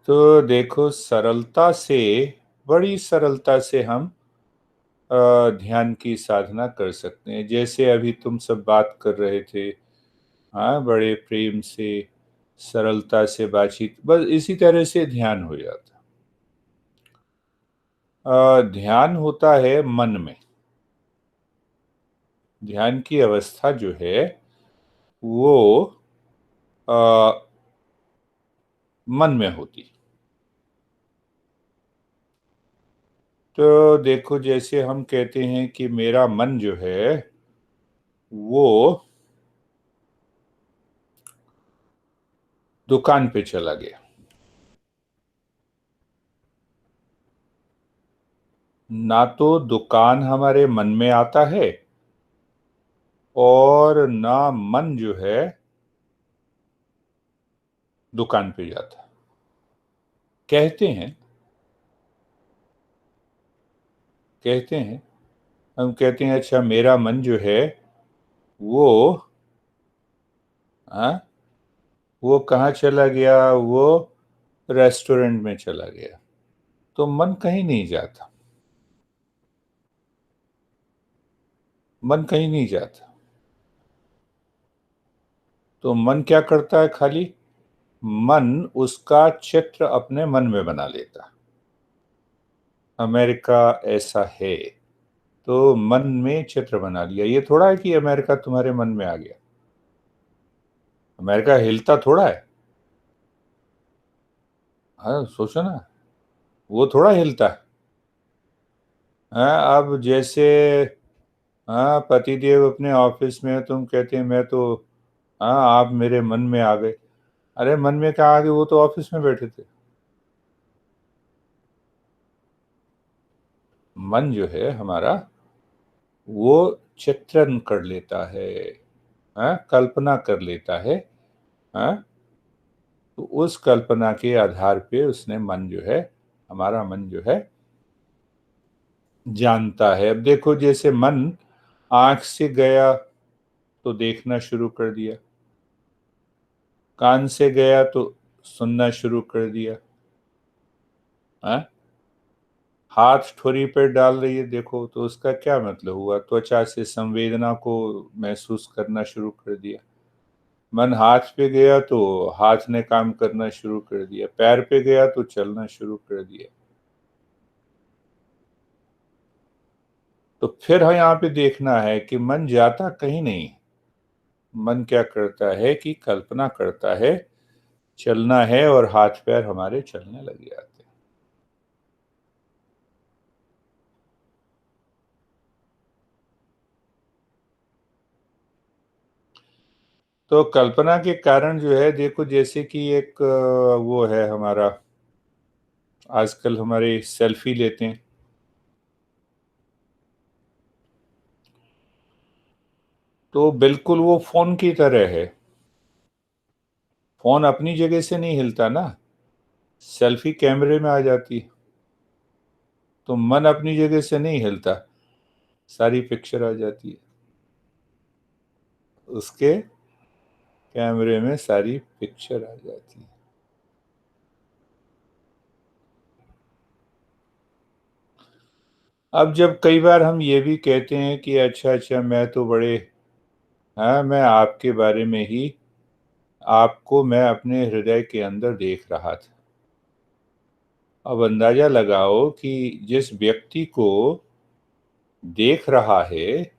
तो देखो सरलता से बड़ी सरलता से हम ध्यान की साधना कर सकते हैं। जैसे अभी तुम सब बात कर रहे थे, हाँ, बड़े प्रेम से, सरलता से बातचीत, बस इसी तरह से ध्यान हो जाता। ध्यान होता है मन में। ध्यान की अवस्था जो है वो अ, मन में होती। तो देखो जैसे हम कहते हैं कि मेरा मन जो है वो दुकान पे चला गया। ना तो दुकान हमारे मन में आता है और ना मन जो है दुकान पे जाता। कहते हैं हम कहते हैं अच्छा मेरा मन जो है वो, हाँ, वो कहाँ चला गया, वो रेस्टोरेंट में चला गया। तो मन कहीं नहीं जाता। मन कहीं नहीं जाता। तो मन क्या करता है? खाली मन उसका चित्र अपने मन में बना लेता। अमेरिका ऐसा है, तो मन में चित्र बना लिया। ये थोड़ा है कि अमेरिका तुम्हारे मन में आ गया। अमेरिका हिलता थोड़ा है। हाँ, सोचो ना, वो थोड़ा हिलता है। हाँ, अब जैसे, हाँ, पतिदेव अपने ऑफिस में है, तुम कहते हैं मैं तो, हाँ, आप मेरे मन में आ गए। अरे मन में क्या आ गए, वो तो ऑफिस में बैठे थे। मन जो है हमारा वो चित्रण कर लेता है, हाँ, कल्पना कर लेता है। हाँ, तो उस कल्पना के आधार पे उसने मन जो है, हमारा मन जो है जानता है। अब देखो जैसे मन आंख से गया तो देखना शुरू कर दिया, कान से गया तो सुनना शुरू कर दिया। हाँ, हाथ ठोरी पर डाल रही है देखो, तो उसका क्या मतलब हुआ? त्वचा से संवेदना को महसूस करना शुरू कर दिया। मन हाथ पे गया तो हाथ ने काम करना शुरू कर दिया, पैर पे गया तो चलना शुरू कर दिया। तो फिर हम यहाँ पे देखना है कि मन जाता कहीं नहीं। मन क्या करता है कि कल्पना करता है, चलना है, और हाथ पैर हमारे चलने लग जाते हैं। तो कल्पना के कारण जो है देखो, जैसे कि एक वो है हमारा, आजकल हमारे सेल्फी लेते हैं, तो बिल्कुल वो फोन की तरह है। फोन अपनी जगह से नहीं हिलता ना, सेल्फी कैमरे में आ जाती है। तो मन अपनी जगह से नहीं हिलता, सारी पिक्चर आ जाती है उसके कैमरे में, सारी पिक्चर आ जाती है। अब जब कई बार हम ये भी कहते हैं कि अच्छा अच्छा मैं तो बड़े, हाँ, मैं आपके बारे में ही, आपको मैं अपने हृदय के अंदर देख रहा था। अब अंदाजा लगाओ कि जिस व्यक्ति को देख रहा है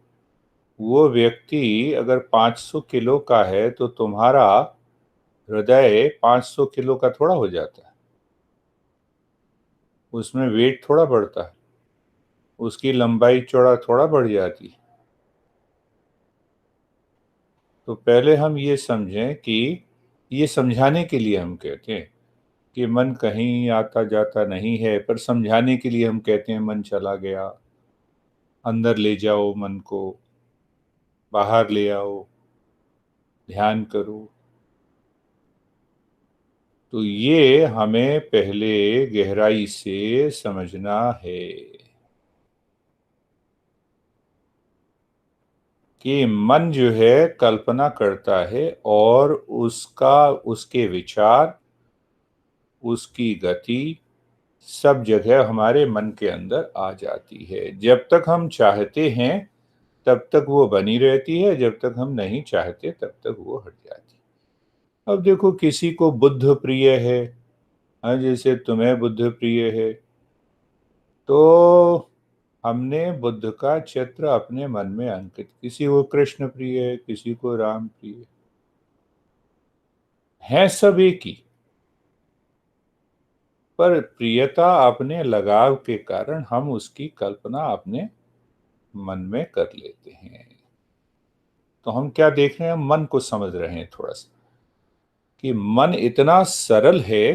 वो व्यक्ति अगर 500 किलो का है तो तुम्हारा हृदय 500 किलो का थोड़ा हो जाता है। उसमें वेट थोड़ा बढ़ता है, उसकी लंबाई चौड़ा थोड़ा बढ़ जाती है। तो पहले हम ये समझें कि ये समझाने के लिए हम कहते हैं कि मन कहीं आता जाता नहीं है, पर समझाने के लिए हम कहते हैं मन चला गया। अंदर ले जाओ मन को, बाहर ले आओ, ध्यान करो। तो ये हमें पहले गहराई से समझना है कि मन जो है कल्पना करता है, और उसका, उसके विचार, उसकी गति सब जगह हमारे मन के अंदर आ जाती है। जब तक हम चाहते हैं तब तक वो बनी रहती है, जब तक हम नहीं चाहते तब तक वो हट जाती है। अब देखो, किसी को बुद्ध प्रिय है, हाँ, जैसे तुम्हें बुद्ध प्रिय है, तो हमने बुद्ध का चित्र अपने मन में अंकित, किसी को कृष्ण प्रिय है, किसी को राम प्रिय है सब एक ही, पर प्रियता अपने लगाव के कारण हम उसकी कल्पना अपने मन में कर लेते हैं। तो हम क्या देख रहे हैं, मन को समझ रहे हैं थोड़ा सा, कि मन इतना सरल है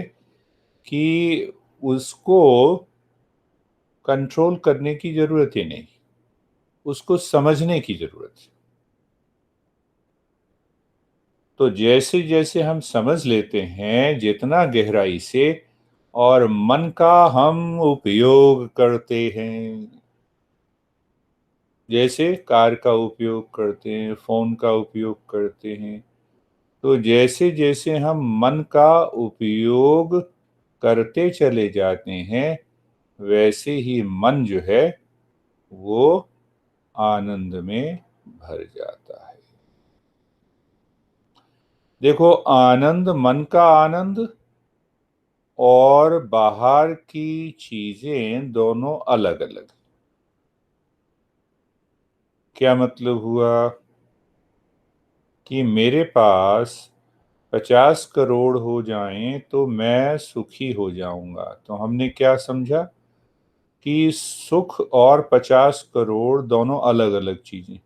कि उसको कंट्रोल करने की जरूरत ही नहीं, उसको समझने की जरूरत है। तो जैसे जैसे हम समझ लेते हैं जितना गहराई से, और मन का हम उपयोग करते हैं, जैसे कार का उपयोग करते हैं, फोन का उपयोग करते हैं, तो जैसे जैसे हम मन का उपयोग करते चले जाते हैं, वैसे ही मन जो है वो आनंद में भर जाता है। देखो, आनंद, मन का आनंद और बाहर की चीजें दोनों अलग अलग। क्या मतलब हुआ कि मेरे पास 50 करोड़ हो जाएं तो मैं सुखी हो जाऊंगा, तो हमने क्या समझा कि सुख और 50 करोड़ दोनों अलग अलग चीजें।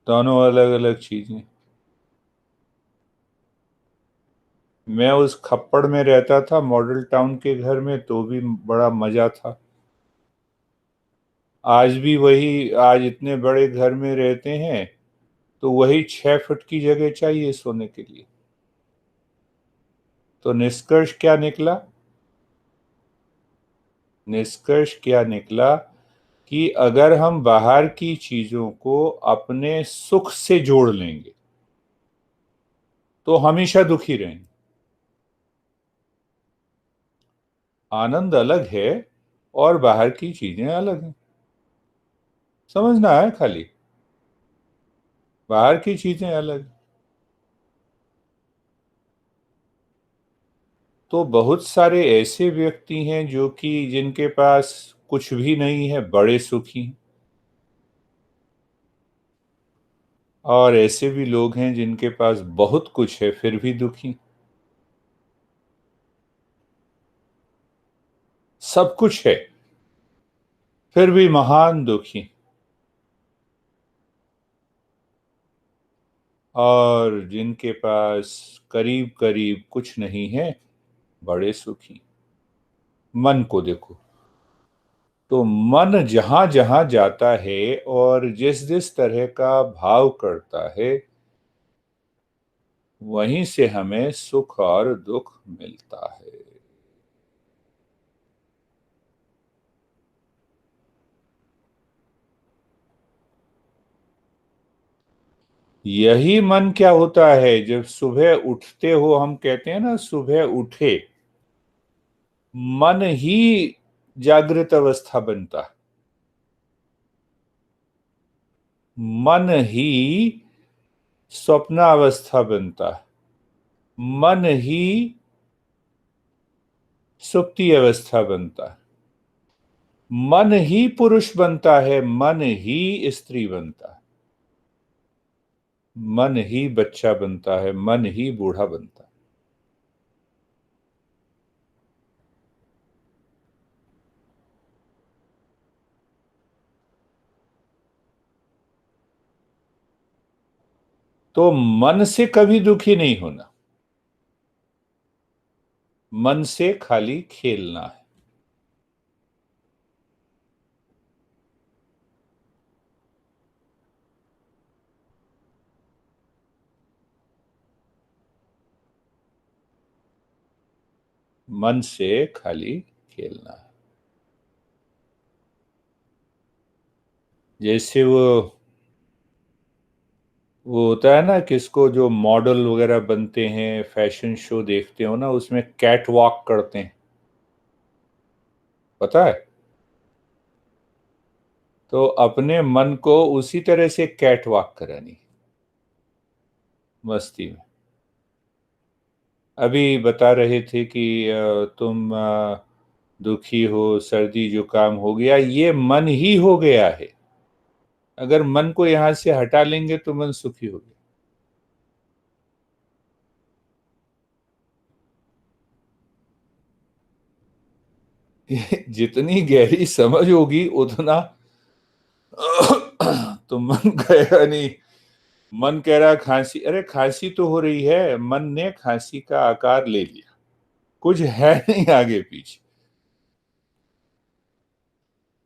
दोनों अलग अलग चीजें। मैं उस खप्पड़ में रहता था मॉडल टाउन के घर में, तो भी बड़ा मजा था। आज भी वही, आज इतने बड़े घर में रहते हैं तो वही 6 फुट की जगह चाहिए सोने के लिए। तो निष्कर्ष क्या निकला? निष्कर्ष क्या निकला कि अगर हम बाहर की चीजों को अपने सुख से जोड़ लेंगे तो हमेशा दुखी रहेंगे। आनंद अलग है और बाहर की चीजें अलग हैं, समझना है खाली। बाहर की चीजें अलग। तो बहुत सारे ऐसे व्यक्ति हैं जो कि जिनके पास कुछ भी नहीं है, बड़े सुखी हैं। और ऐसे भी लोग हैं जिनके पास बहुत कुछ है फिर भी दुखी। सब कुछ है फिर भी महान दुखी। और जिनके पास करीब करीब कुछ नहीं है, बड़े सुखी। मन को देखो, तो मन जहां जहां जाता है और जिस जिस तरह का भाव करता है, वहीं से हमें सुख और दुख मिलता है। यही मन क्या होता है, जब सुबह उठते हो, हम कहते हैं ना सुबह उठे, मन ही जागृत अवस्था बनता है। मन ही स्वप्नावस्था बनता है। मन ही सुप्ति अवस्था बनता है। मन ही पुरुष बनता है, मन ही स्त्री बनता है। मन ही बच्चा बनता है, मन ही बूढ़ा बनता है। तो मन से कभी दुखी नहीं होना, मन से खाली खेलना है। मन से खाली खेलना है। जैसे वो वो होता है ना, किसको जो मॉडल वगैरह बनते हैं, फैशन शो देखते हो ना, उसमें कैट वॉक करते हैं, पता है? तो अपने मन को उसी तरह से कैट वॉक करानी, मस्ती में। अभी बता रहे थे कि तुम दुखी हो, सर्दी जुकाम हो गया, ये मन ही हो गया है। अगर मन को यहां से हटा लेंगे तो मन सुखी हो गया। ये जितनी गहरी समझ होगी उतना तो मन कहेगा नहीं। मन कह रहा खांसी, अरे खांसी तो हो रही है, मन ने खांसी का आकार ले लिया, कुछ है नहीं आगे पीछे।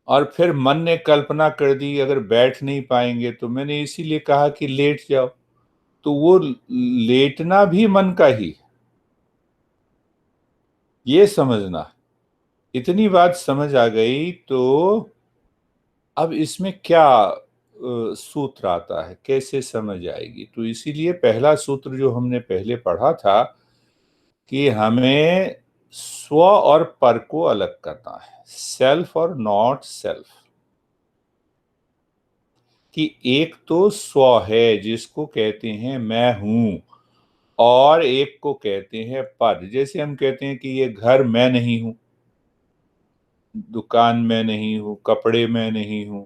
और फिर मन ने कल्पना कर दी अगर बैठ नहीं पाएंगे, तो मैंने इसीलिए कहा कि लेट जाओ। तो वो लेटना भी मन का ही है। ये समझना, इतनी बात समझ आ गई तो अब इसमें क्या सूत्र आता है, कैसे समझ आएगी? तो इसीलिए पहला सूत्र जो हमने पहले पढ़ा था कि हमें स्व और पर को अलग करना है, सेल्फ और नॉट सेल्फ। कि एक तो स्व है जिसको कहते हैं मैं हूं, और एक को कहते हैं पर। जैसे हम कहते हैं कि ये घर मैं नहीं हूं, दुकान मैं नहीं हूं, कपड़े मैं नहीं हूं,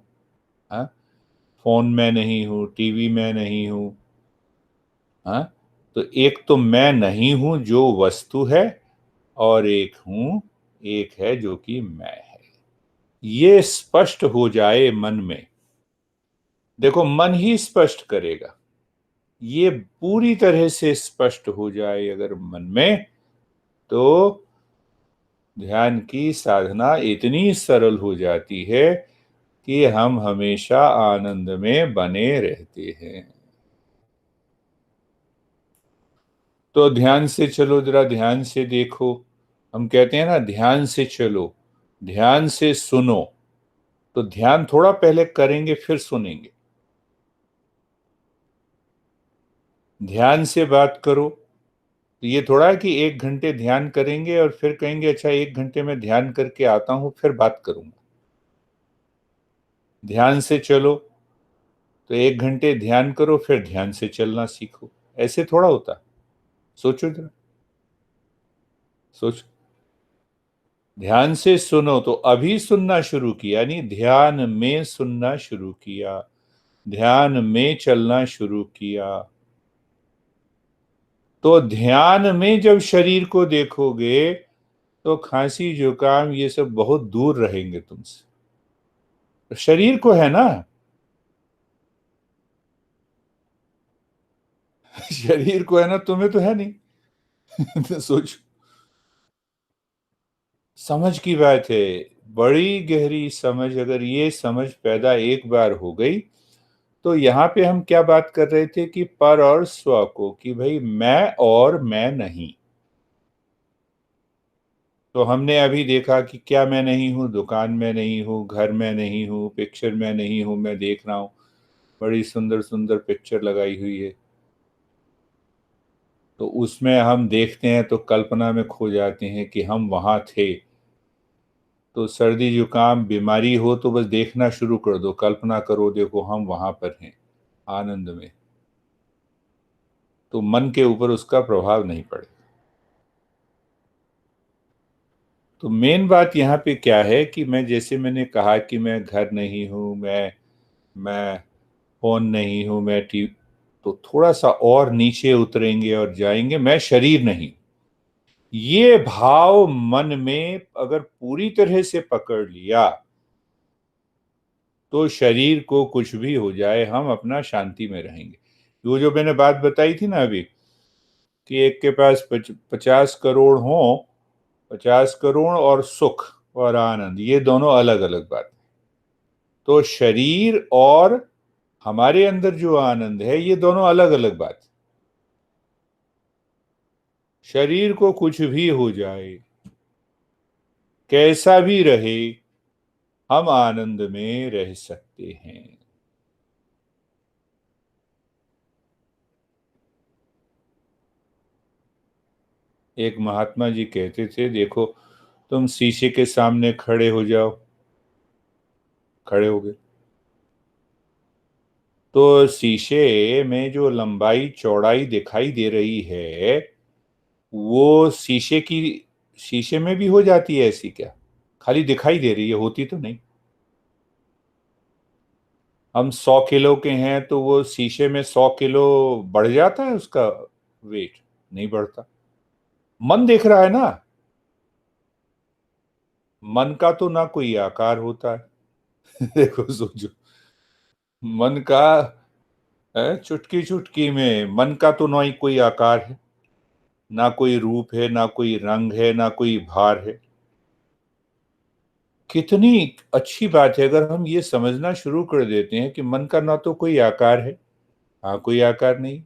हाँ, फोन मैं नहीं हूं, टीवी मैं नहीं हूं, हाँ। तो एक तो मैं नहीं हूं जो वस्तु है, और एक हूं, एक है जो कि मैं है। ये स्पष्ट हो जाए मन में, देखो मन ही स्पष्ट करेगा। ये पूरी तरह से स्पष्ट हो जाए अगर मन में, तो ध्यान की साधना इतनी सरल हो जाती है कि हम हमेशा आनंद में बने रहते हैं। तो ध्यान से चलो, जरा ध्यान से देखो। हम कहते हैं ना ध्यान से चलो, ध्यान से सुनो। तो ध्यान थोड़ा पहले करेंगे फिर सुनेंगे। ध्यान से बात करो, तो ये थोड़ा है कि 1 घंटे ध्यान करेंगे और फिर कहेंगे अच्छा 1 घंटे में ध्यान करके आता हूं फिर बात करूंगा। ध्यान से चलो, तो 1 घंटे ध्यान करो फिर ध्यान से चलना सीखो। ऐसे थोड़ा होता। सोचो जरा, सोचो। ध्यान से सुनो, तो अभी सुनना शुरू किया, यानी ध्यान में सुनना शुरू किया, ध्यान में चलना शुरू किया। तो ध्यान में जब शरीर को देखोगे तो खांसी जुकाम ये सब बहुत दूर रहेंगे तुमसे। शरीर को है ना, शरीर को है ना, तुम्हें तो है नहीं। तो सोचो, समझ की बात है, बड़ी गहरी समझ। अगर ये समझ पैदा एक बार हो गई, तो यहाँ पे हम क्या बात कर रहे थे कि पर और स्व को, कि भाई मैं और मैं नहीं। तो हमने अभी देखा कि क्या मैं नहीं हूँ, दुकान में नहीं हूँ, घर में नहीं हूँ, पिक्चर में नहीं हूँ। मैं देख रहा हूँ बड़ी सुंदर सुंदर पिक्चर लगाई हुई है, तो उसमें हम देखते हैं तो कल्पना में खो जाते हैं कि हम वहां थे। तो सर्दी जुकाम बीमारी हो तो बस देखना शुरू कर दो, कल्पना करो देखो हम वहां पर हैं आनंद में। तो मन के ऊपर उसका प्रभाव नहीं पड़े। तो मेन बात यहाँ पे क्या है कि मैं, जैसे मैंने कहा कि मैं घर नहीं हूँ, मैं फोन नहीं हूँ, मैं टी, तो थोड़ा सा और नीचे उतरेंगे और जाएंगे, मैं शरीर नहीं। ये भाव मन में अगर पूरी तरह से पकड़ लिया, तो शरीर को कुछ भी हो जाए हम अपना शांति में रहेंगे। वो जो मैंने बात बताई थी ना अभी, कि एक के पास 50 करोड़ हो, 50 करोड़ और सुख और आनंद, ये दोनों अलग अलग बात है। तो शरीर और हमारे अंदर जो आनंद है, ये दोनों अलग अलग बात है। शरीर को कुछ भी हो जाए, कैसा भी रहे, हम आनंद में रह सकते हैं। एक महात्मा जी कहते थे, देखो तुम शीशे के सामने खड़े हो जाओ, खड़े हो गए, तो शीशे में जो लंबाई चौड़ाई दिखाई दे रही है वो शीशे में भी हो जाती है ऐसी क्या? खाली दिखाई दे रही है, होती तो नहीं। हम 100 किलो के हैं तो वो शीशे में 100 किलो बढ़ जाता है उसका वेट? नहीं बढ़ता। मन देख रहा है ना, मन का तो ना कोई आकार होता है। देखो सोचो, मन का चुटकी चुटकी में मन का तो ना ही कोई आकार है, ना कोई रूप है, ना कोई रंग है, ना कोई भार है। कितनी अच्छी बात है अगर हम ये समझना शुरू कर देते हैं कि मन का ना तो कोई आकार है, हाँ कोई आकार नहीं,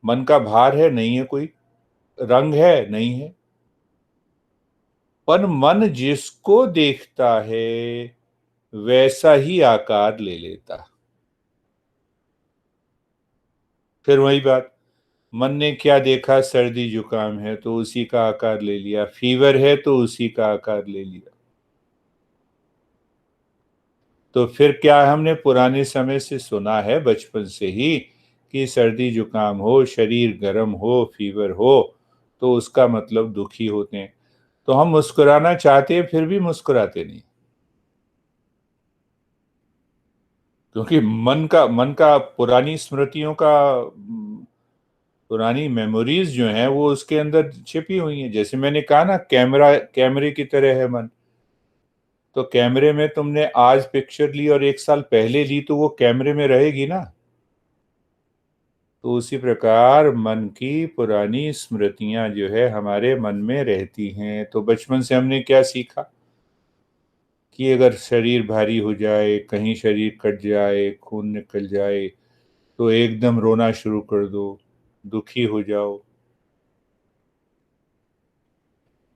मन का भार है, नहीं है कोई रंग, है नहीं है, पर मन जिसको देखता है वैसा ही आकार ले लेता। फिर वही बात, मन ने क्या देखा, सर्दी जुकाम है तो उसी का आकार ले लिया, फीवर है तो उसी का आकार ले लिया। तो फिर क्या हमने पुराने समय से सुना है बचपन से ही कि सर्दी जुकाम हो, शरीर गर्म हो, फीवर हो तो उसका मतलब दुखी होते हैं। तो हम मुस्कुराना चाहते हैं फिर भी मुस्कुराते नहीं, क्योंकि मन का पुरानी स्मृतियों का पुरानी मेमोरीज जो हैं वो उसके अंदर छिपी हुई हैं। जैसे मैंने कहा ना, कैमरे की तरह है मन। तो कैमरे में तुमने आज पिक्चर ली और 1 साल पहले ली तो वो कैमरे में रहेगी ना। तो उसी प्रकार मन की पुरानी स्मृतियां जो है हमारे मन में रहती हैं। तो बचपन से हमने क्या सीखा कि अगर शरीर भारी हो जाए, कहीं शरीर कट जाए, खून निकल जाए तो एकदम रोना शुरू कर दो, दुखी हो जाओ।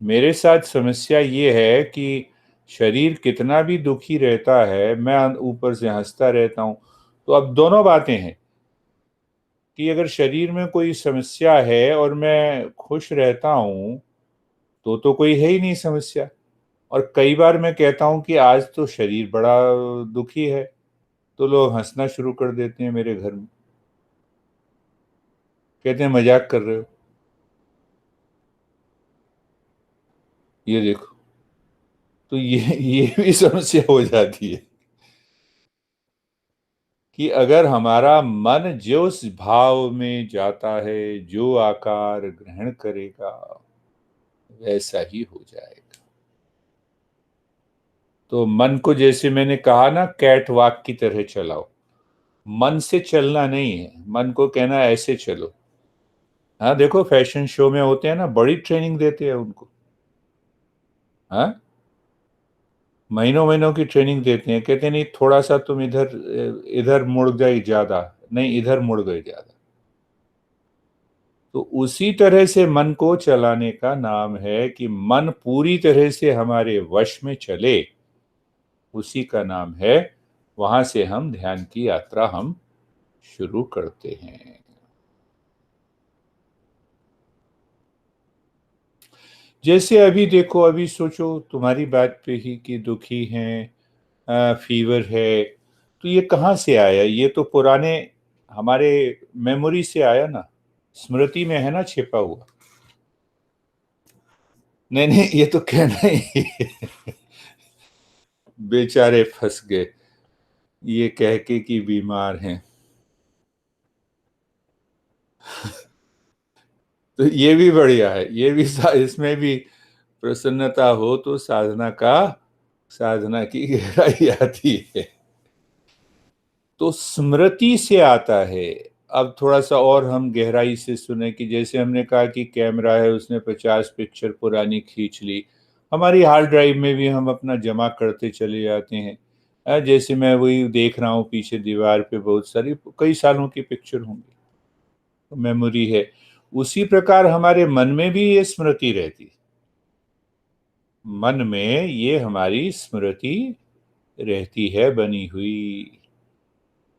मेरे साथ समस्या ये है कि शरीर कितना भी दुखी रहता है, मैं ऊपर से हंसता रहता हूँ। तो अब दोनों बातें हैं कि अगर शरीर में कोई समस्या है और मैं खुश रहता हूँ तो कोई है ही नहीं समस्या। और कई बार मैं कहता हूँ कि आज तो शरीर बड़ा दुखी है, तो लोग हंसना शुरू कर देते हैं मेरे घर में, कहते हैं मजाक कर रहे हो। ये देखो, तो ये भी समस्या हो जाती है कि अगर हमारा मन जिस भाव में जाता है, जो आकार ग्रहण करेगा वैसा ही हो जाएगा। तो मन को, जैसे मैंने कहा ना, कैट वॉक की तरह चलाओ। मन से चलना नहीं है, मन को कहना ऐसे चलो। हाँ देखो, फैशन शो में होते हैं ना, बड़ी ट्रेनिंग देते हैं उनको। हाँ, महीनों महीनों की ट्रेनिंग देते हैं, कहते हैं नहीं थोड़ा सा तुम इधर इधर मुड़ गए ज्यादा, नहीं इधर मुड़ गए ज्यादा। तो उसी तरह से मन को चलाने का नाम है कि मन पूरी तरह से हमारे वश में चले, उसी का नाम है। वहां से हम ध्यान की यात्रा हम शुरू करते हैं। जैसे अभी देखो, अभी सोचो तुम्हारी बात पे ही कि दुखी हैं, फीवर है, तो ये कहाँ से आया? ये तो पुराने हमारे मेमोरी से आया ना, स्मृति में है ना छिपा हुआ। नहीं नहीं, ये तो कहना ही बेचारे फंस गए ये कह के कि बीमार हैं। तो ये भी बढ़िया है, ये भी इसमें भी प्रसन्नता हो तो साधना की गहराई आती है। तो स्मृति से आता है। अब थोड़ा सा और हम गहराई से सुने कि जैसे हमने कहा कि कैमरा है, उसने 50 पिक्चर पुरानी खींच ली, हमारी हार्ड ड्राइव में भी हम अपना जमा करते चले जाते हैं। जैसे मैं वही देख रहा हूँ पीछे दीवार पे बहुत सारी कई सालों की पिक्चर होंगी, मेमोरी है। उसी प्रकार हमारे मन में भी ये स्मृति रहती, मन में ये हमारी स्मृति रहती है बनी हुई।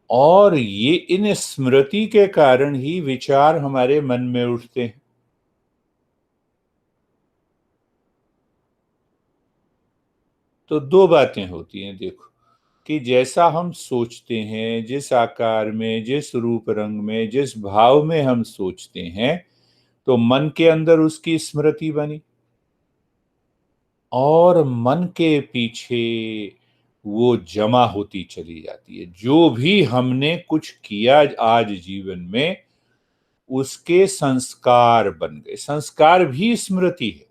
और ये इन स्मृति के कारण ही विचार हमारे मन में उठते हैं। तो 2 बातें होती हैं देखो, कि जैसा हम सोचते हैं, जिस आकार में, जिस रूप रंग में, जिस भाव में हम सोचते हैं, तो मन के अंदर उसकी स्मृति बनी और मन के पीछे वो जमा होती चली जाती है। जो भी हमने कुछ किया आज जीवन में, उसके संस्कार बन गए। संस्कार भी स्मृति है,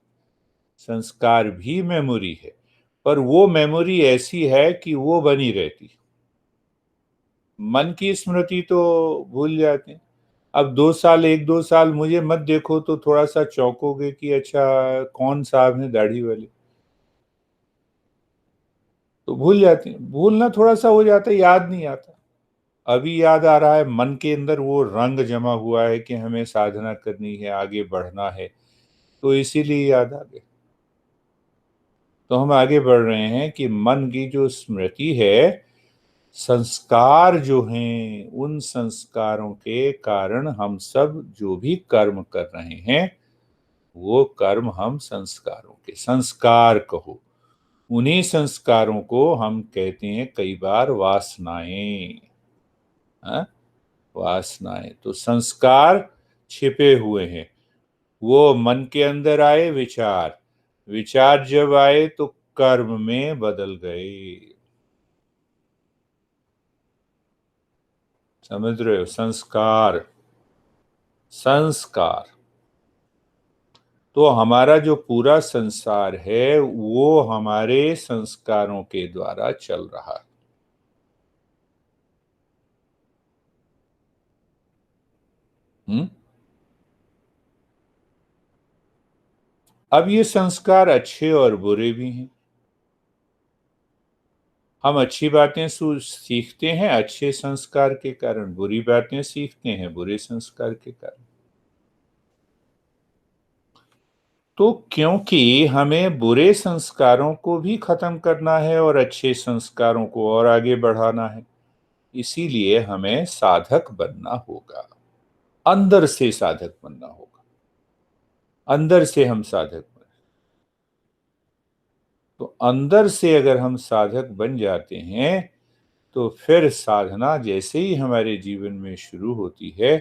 संस्कार भी मेमोरी है, पर वो मेमोरी ऐसी है कि वो बनी रहती। मन की स्मृति तो भूल जाते हैं। अब 2 साल 1-2 साल मुझे मत देखो तो थोड़ा-सा चौंकोगे कि अच्छा कौन साहब हैं दाढ़ी वाले? तो भूल जाते हैं। भूलना थोड़ा-सा हो जाता है, याद नहीं आता। अभी याद आ रहा है, मन के अंदर वो रंग जमा हुआ है कि हमें साधना करनी है, आगे बढ़ना है, तो इसीलिए याद आ गया। तो हम आगे बढ़ रहे हैं कि मन की जो स्मृति है, संस्कार जो हैं, उन संस्कारों के कारण हम सब जो भी कर्म कर रहे हैं, वो कर्म हम संस्कारों के संस्कार कहो। उन्हीं संस्कारों को हम कहते हैं कई बार वासनाएं। हाँ? वासनाएं तो संस्कार छिपे हुए हैं। वो मन के अंदर आए विचार, विचार जब आए तो कर्म में बदल गए। समझ रहे हो? संस्कार, संस्कार। तो हमारा जो पूरा संसार है वो हमारे संस्कारों के द्वारा चल रहा है। हम्म। अब ये संस्कार अच्छे और बुरे भी हैं। हम अच्छी बातें सीखते हैं अच्छे संस्कार के कारण, बुरी बातें सीखते हैं बुरे संस्कार के कारण। तो क्योंकि हमें बुरे संस्कारों को भी खत्म करना है और अच्छे संस्कारों को और आगे बढ़ाना है, इसीलिए हमें साधक बनना होगा। अंदर से साधक बनना होगा। अंदर से हम साधक बने तो अंदर से अगर हम साधक बन जाते हैं तो फिर साधना जैसे ही हमारे जीवन में शुरू होती है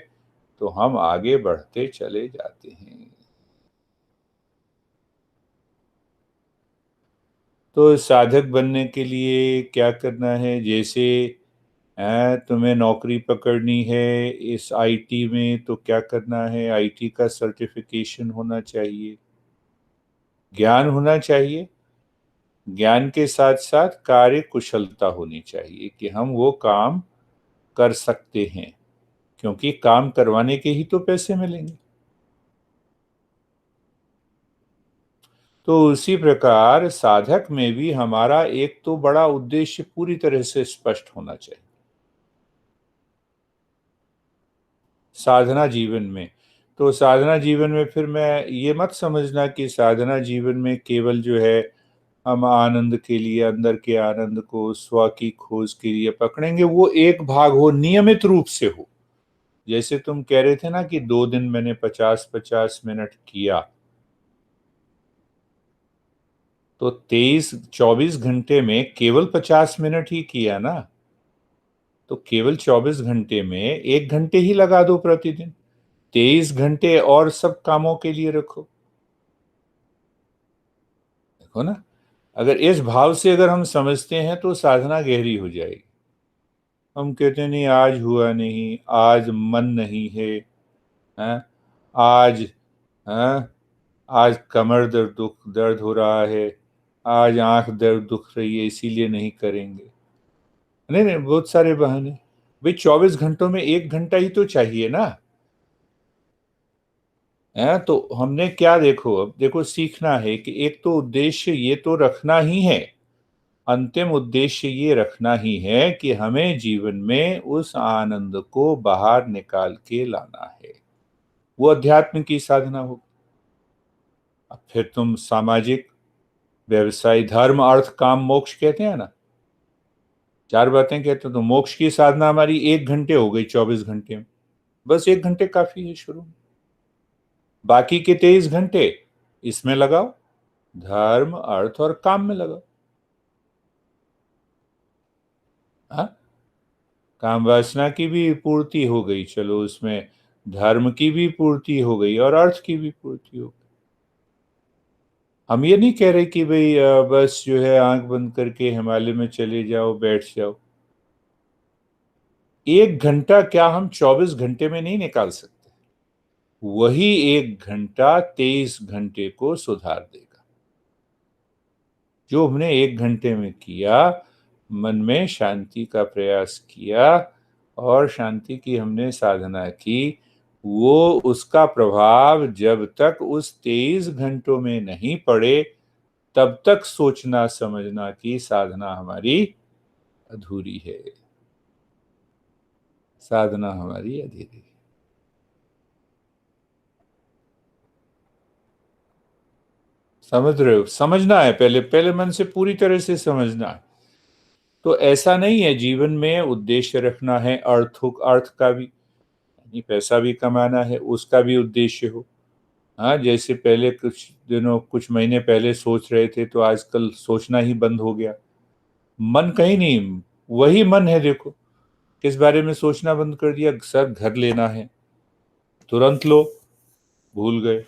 तो हम आगे बढ़ते चले जाते हैं। तो साधक बनने के लिए क्या करना है? जैसे तुम्हें नौकरी पकड़नी है इस आईटी में तो क्या करना है? आईटी का सर्टिफिकेशन होना चाहिए, ज्ञान होना चाहिए, ज्ञान के साथ साथ कार्य कुशलता होनी चाहिए कि हम वो काम कर सकते हैं, क्योंकि काम करवाने के ही तो पैसे मिलेंगे। तो उसी प्रकार साधक में भी हमारा एक तो बड़ा उद्देश्य पूरी तरह से स्पष्ट होना चाहिए साधना जीवन में। तो साधना जीवन में फिर मैं ये मत समझना कि साधना जीवन में केवल जो है हम आनंद के लिए, अंदर के आनंद को, स्व की खोज के लिए पकड़ेंगे, वो एक भाग हो, नियमित रूप से हो। जैसे तुम कह रहे थे ना कि 2 दिन मैंने 50-50 मिनट किया, तो 24 घंटे में केवल 50 मिनट ही किया ना, तो केवल 24 घंटे में 1 घंटे ही लगा दो प्रतिदिन। 23 घंटे और सब कामों के लिए रखो। देखो ना, अगर इस भाव से अगर हम समझते हैं तो साधना गहरी हो जाएगी। हम कहते नहीं आज हुआ नहीं, आज मन नहीं है, हैं? आज, हैं? आज कमर दर्द हो रहा है, आज आंख दर्द दुख रही है इसीलिए नहीं करेंगे। नहीं नहीं, बहुत सारे बहाने। भाई 24 घंटों में 1 घंटा ही तो चाहिए ना। है तो हमने क्या, देखो अब देखो, सीखना है कि एक तो उद्देश्य ये तो रखना ही है, अंतिम उद्देश्य ये रखना ही है कि हमें जीवन में उस आनंद को बाहर निकाल के लाना है। वो अध्यात्म की साधना हो। अब फिर तुम सामाजिक, व्यवसाय, धर्म, अर्थ, काम, मोक्ष कहते हैं ना, 4 बातें कहते हो, तो मोक्ष की साधना हमारी 1 घंटे हो गई 24 घंटे में। बस 1 घंटे काफी है शुरू में। बाकी के 23 घंटे इसमें लगाओ, धर्म, अर्थ और काम में लगाओ। हाँ, काम वासना की भी पूर्ति हो गई, चलो उसमें धर्म की भी पूर्ति हो गई और अर्थ की भी पूर्ति हो गई। हम ये नहीं कह रहे कि भाई बस जो है आंख बंद करके हिमालय में चले जाओ, बैठ जाओ। 1 घंटा क्या हम 24 घंटे में नहीं निकाल सकते? वही 1 घंटा 23 घंटे को सुधार देगा। जो हमने 1 घंटे में किया, मन में शांति का प्रयास किया और शांति की हमने साधना की, वो उसका प्रभाव जब तक उस 23 घंटों में नहीं पड़े, तब तक सोचना समझना की साधना हमारी अधूरी है। साधना हमारी अधूरी है। समझ रहे हो? समझना है, पहले पहले मन से पूरी तरह से समझना है। तो ऐसा नहीं है, जीवन में उद्देश्य रखना है, अर्थ का भी, यानी पैसा भी कमाना है, उसका भी उद्देश्य हो। हाँ, जैसे पहले कुछ दिनों कुछ महीने पहले सोच रहे थे, तो आजकल सोचना ही बंद हो गया। मन कहीं नहीं, वही मन है। देखो किस बारे में सोचना बंद कर दिया? सर घर लेना है, तुरंत लो, भूल गए।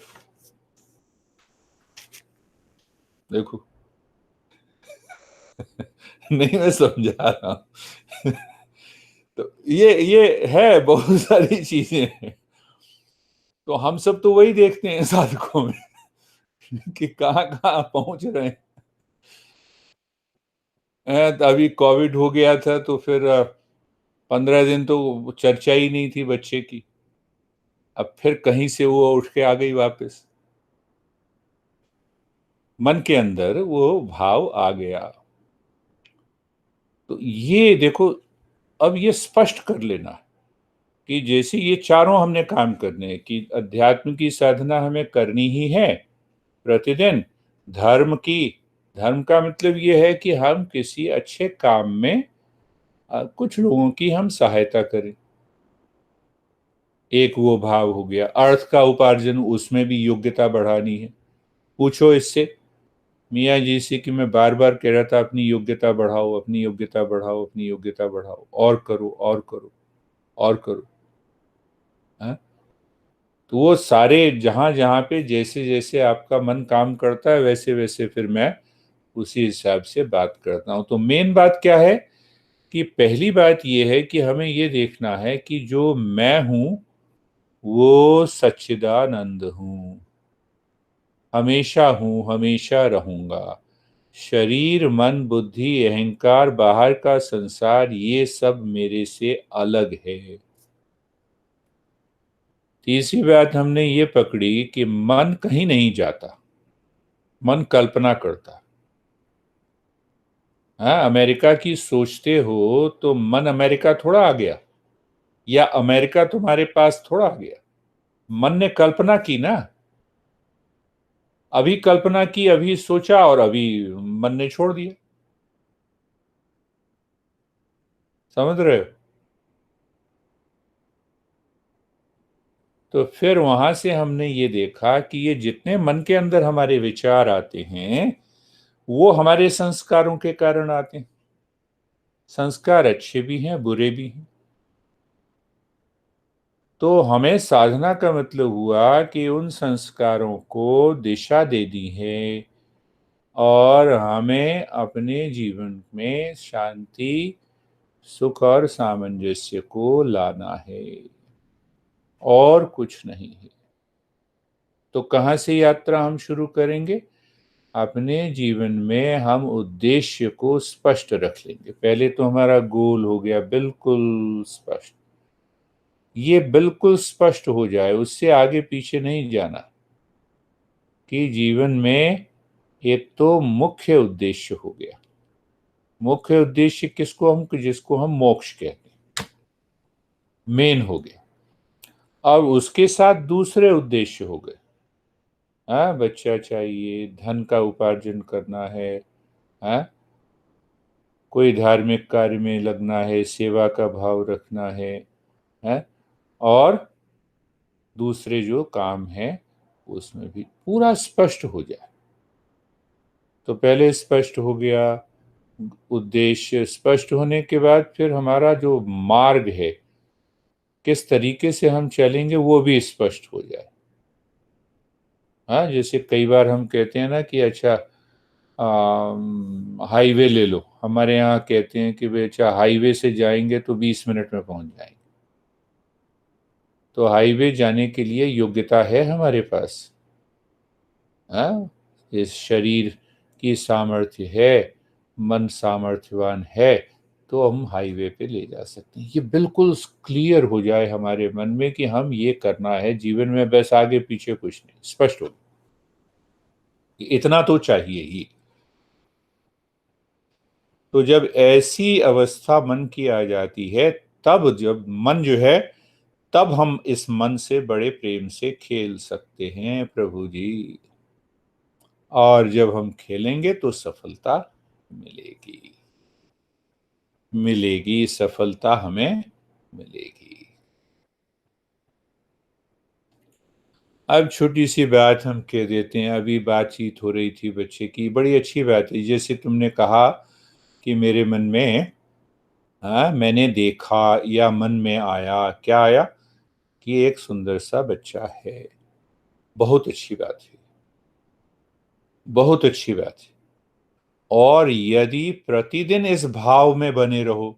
देखो नहीं, मैं समझा रहा हूँ। तो ये है, बहुत सारी चीजें हैं। तो हम सब तो वही देखते हैं साधकों में कि कहाँ कहाँ पहुंच रहे हैं। तो अभी कोविड हो गया था, तो फिर 15 दिन तो चर्चा ही नहीं थी बच्चे की। अब फिर कहीं से वो उठ के आ गई वापस। मन के अंदर वो भाव आ गया। तो ये देखो, अब ये स्पष्ट कर लेना कि जैसे ये चारों हमने काम करने हैं, कि अध्यात्म की साधना हमें करनी ही है प्रतिदिन। धर्म की, धर्म का मतलब ये है कि हम किसी अच्छे काम में कुछ लोगों की हम सहायता करें। एक वो भाव हो गया। अर्थ का उपार्जन, उसमें भी योग्यता बढ़ानी है। पूछो इससे, मियाँ जी से, कि मैं बार बार कह रहा था अपनी योग्यता बढ़ाओ, अपनी योग्यता बढ़ाओ, अपनी योग्यता बढ़ाओ, और करो और करो और करो। हाँ? तो वो सारे जहां जहां पे जैसे जैसे आपका मन काम करता है, वैसे वैसे फिर मैं उसी हिसाब से बात करता हूं। तो मेन बात क्या है कि पहली बात ये है कि हमें ये देखना है कि जो मैं हूं वो सच्चिदानंद हूं, हमेशा हूं, हमेशा रहूंगा। शरीर, मन, बुद्धि, अहंकार, बाहर का संसार, ये सब मेरे से अलग है। तीसरी बात हमने ये पकड़ी कि मन कहीं नहीं जाता, मन कल्पना करता। हाँ, अमेरिका की सोचते हो तो मन अमेरिका थोड़ा आ गया, या अमेरिका तुम्हारे पास थोड़ा आ गया। मन ने कल्पना की ना, अभी कल्पना की, अभी सोचा, और अभी मन ने छोड़ दिया। समझ रहे हो? तो फिर वहां से हमने ये देखा कि ये जितने मन के अंदर हमारे विचार आते हैं, वो हमारे संस्कारों के कारण आते हैं। संस्कार अच्छे भी हैं, बुरे भी हैं। तो हमें साधना का मतलब हुआ कि उन संस्कारों को दिशा दे दी है और हमें अपने जीवन में शांति, सुख और सामंजस्य को लाना है, और कुछ नहीं है। तो कहाँ से यात्रा हम शुरू करेंगे? अपने जीवन में हम उद्देश्य को स्पष्ट रख लेंगे। पहले तो हमारा गोल हो गया बिल्कुल स्पष्ट। ये बिल्कुल स्पष्ट हो जाए, उससे आगे पीछे नहीं जाना। कि जीवन में एक तो मुख्य उद्देश्य हो गया। मुख्य उद्देश्य किसको हम, जिसको हम मोक्ष कहते हैं, मेन हो गया। अब उसके साथ दूसरे उद्देश्य हो गए। हाँ, बच्चा चाहिए, धन का उपार्जन करना है, हाँ, कोई धार्मिक कार्य में लगना है, सेवा का भाव रखना है, और दूसरे जो काम है उसमें भी पूरा स्पष्ट हो जाए। तो पहले स्पष्ट हो गया उद्देश्य स्पष्ट होने के बाद फिर हमारा जो मार्ग है, किस तरीके से हम चलेंगे वो भी स्पष्ट हो जाए। हाँ, जैसे कई बार हम कहते हैं ना कि अच्छा हाईवे ले लो। हमारे यहाँ कहते हैं कि भाई अच्छा हाईवे से जाएंगे तो 20 मिनट में पहुंच जाएंगे। तो हाईवे जाने के लिए योग्यता है हमारे पास? हाँ, इस शरीर की सामर्थ्य है, मन सामर्थ्यवान है, तो हम हाईवे पे ले जा सकते हैं। ये बिल्कुल क्लियर हो जाए हमारे मन में कि हम ये करना है जीवन में, बस आगे पीछे कुछ नहीं, स्पष्ट हो। इतना तो चाहिए ही। तो जब ऐसी अवस्था मन की आ जाती है, तब जब मन जो है, तब हम इस मन से बड़े प्रेम से खेल सकते हैं प्रभु जी। और जब हम खेलेंगे तो सफलता मिलेगी। मिलेगी सफलता, हमें मिलेगी। अब छोटी सी बात हम कह देते हैं। अभी बातचीत हो रही थी बच्चे की, बड़ी अच्छी बात है। जैसे तुमने कहा कि मेरे मन में, हाँ, मैंने देखा या मन में आया, क्या आया कि एक सुंदर सा बच्चा है। बहुत अच्छी बात है, बहुत अच्छी बात है। और यदि प्रतिदिन इस भाव में बने रहो,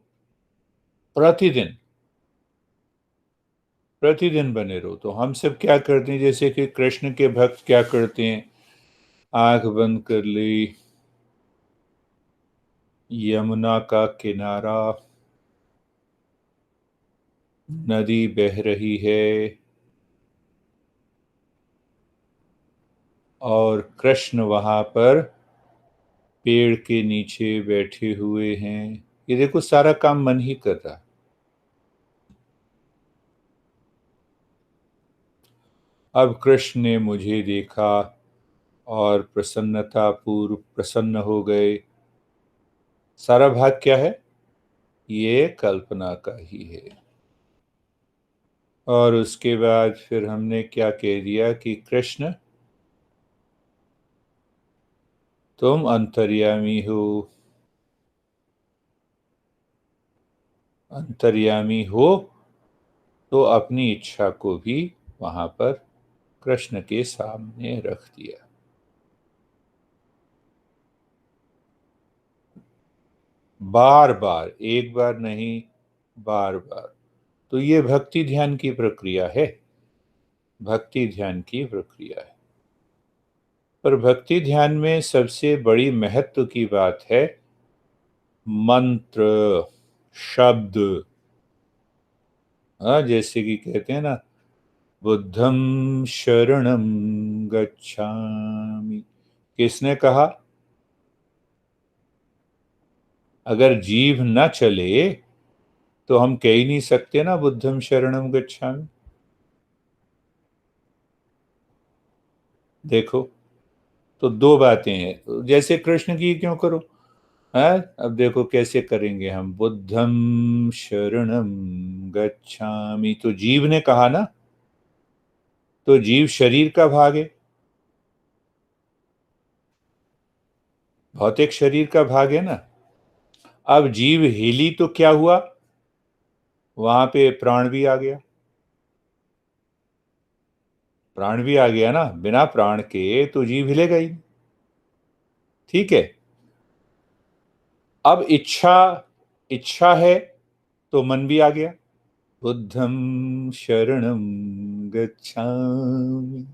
प्रतिदिन प्रतिदिन बने रहो, तो हम सब क्या करते हैं, जैसे कि कृष्ण के भक्त क्या करते हैं, आंख बंद कर ली, यमुना का किनारा, नदी बह रही है और कृष्ण वहां पर पेड़ के नीचे बैठे हुए हैं। ये देखो, सारा काम मन ही कर रहा है। अब कृष्ण ने मुझे देखा और प्रसन्नता पूर्व प्रसन्न हो गए। सारा भाग क्या है? ये कल्पना का ही है। और उसके बाद फिर हमने क्या कह दिया कि कृष्ण, तुम अंतर्यामी हो। अंतर्यामी हो तो अपनी इच्छा को भी वहां पर कृष्ण के सामने रख दिया। बार बार, एक बार नहीं, बार बार। तो ये भक्ति ध्यान की प्रक्रिया है। भक्ति ध्यान की प्रक्रिया है। पर भक्ति ध्यान में सबसे बड़ी महत्व की बात है मंत्र, शब्द। हाँ, जैसे कि कहते हैं ना, बुद्धं शरणं गच्छामि। किसने कहा? अगर जीभ न चले तो हम कह ही नहीं सकते ना बुद्धं शरणं गच्छामि। देखो, तो दो बातें हैं। जैसे कृष्ण की क्यों करो? है, अब देखो कैसे करेंगे हम। बुद्धं शरणं गच्छामि, तो जीव ने कहा ना, तो जीव शरीर का भाग है, भौतिक शरीर का भाग है ना। अब जीव हिली तो क्या हुआ? वहां पे प्राण भी आ गया। प्राण भी आ गया ना, बिना प्राण के तो जीव हिलेगा ही नहीं। ठीक है। अब इच्छा, इच्छा है तो मन भी आ गया। बुद्धं शरणं गच्छामि।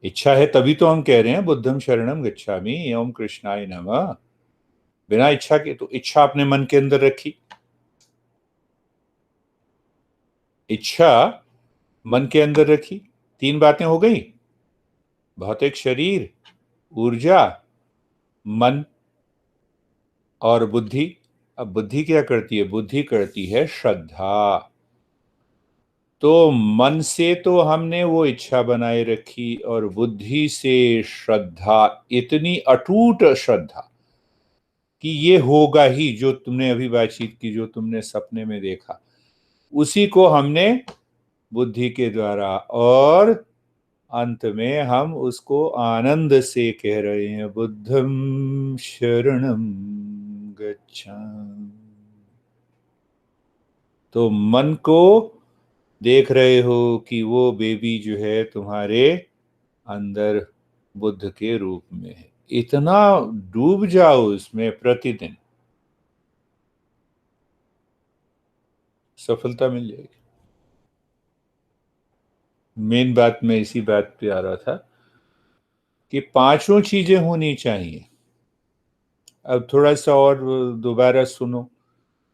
इच्छा है तभी तो हम कह रहे हैं बुद्धं शरणं गच्छामि, ओम कृष्णाय नमः। बिना इच्छा के तो, इच्छा अपने मन के अंदर रखी, इच्छा मन के अंदर रखी, तीन बातें हो गई। भौतिक शरीर, ऊर्जा, मन और बुद्धि। अब बुद्धि क्या करती है? बुद्धि करती है श्रद्धा। तो मन से तो हमने वो इच्छा बनाए रखी, और बुद्धि से श्रद्धा, इतनी अटूट श्रद्धा कि ये होगा ही, जो तुमने अभी बातचीत की, जो तुमने सपने में देखा, उसी को हमने बुद्धि के द्वारा, और अंत में हम उसको आनंद से कह रहे हैं बुद्धं शरणं गच्छामि। तो मन को देख रहे हो कि वो बेबी जो है तुम्हारे अंदर बुद्ध के रूप में है। इतना डूब जाओ इसमें प्रतिदिन, सफलता मिल जाएगी। मेन बात मैं इसी बात पे आ रहा था कि पांचों चीजें होनी चाहिए। अब थोड़ा सा और दोबारा सुनो।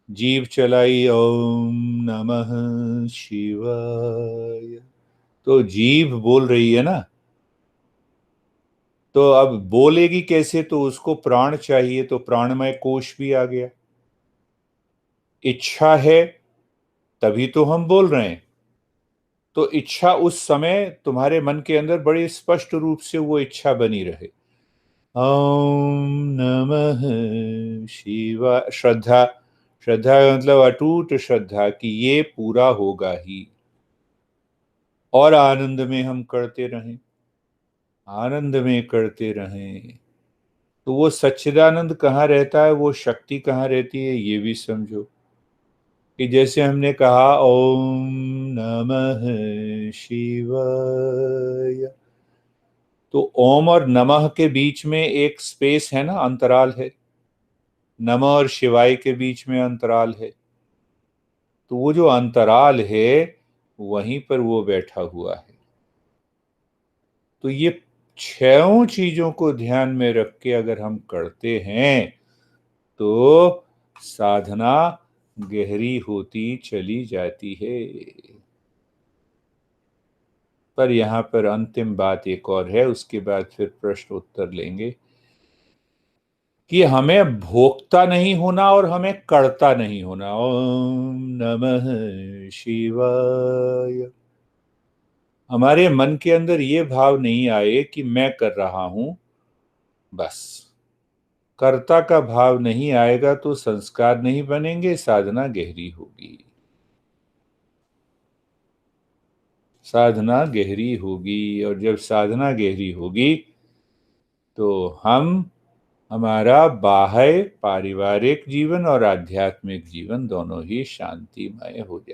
जीभ चलाई ओम नमः शिवाय, तो जीभ बोल रही है ना। तो अब बोलेगी कैसे? तो उसको प्राण चाहिए, तो प्राणमय कोश भी आ गया। इच्छा है तभी तो हम बोल रहे हैं। तो इच्छा उस समय तुम्हारे मन के अंदर बड़े स्पष्ट रूप से वो इच्छा बनी रहे। ओम नमः शिवाय। श्रद्धा, श्रद्धा का मतलब अटूट श्रद्धा कि ये पूरा होगा ही, और आनंद में हम करते रहें, आनंद में करते रहें। तो वो सच्चिदानंद कहाँ रहता है, वो शक्ति कहाँ रहती है, ये भी समझो। कि जैसे हमने कहा ओम नमः शिवाय, तो ओम और नमः के बीच में एक स्पेस है ना, अंतराल है। नमः और शिवाय के बीच में अंतराल है। तो वो जो अंतराल है वहीं पर वो बैठा हुआ है। तो ये छहों चीजों को ध्यान में रख के अगर हम करते हैं तो साधना गहरी होती चली जाती है। पर यहाँ पर अंतिम बात एक और है, उसके बाद फिर प्रश्न उत्तर लेंगे कि हमें भोगता नहीं होना और हमें करता नहीं होना। ओम नमः शिवाय। हमारे मन के अंदर ये भाव नहीं आए कि मैं कर रहा हूं, बस। कर्ता का भाव नहीं आएगा तो संस्कार नहीं बनेंगे, साधना गहरी होगी। साधना गहरी होगी, और जब साधना गहरी होगी तो हमारा बाह्य पारिवारिक जीवन और आध्यात्मिक जीवन दोनों ही शांतिमय हो जाए।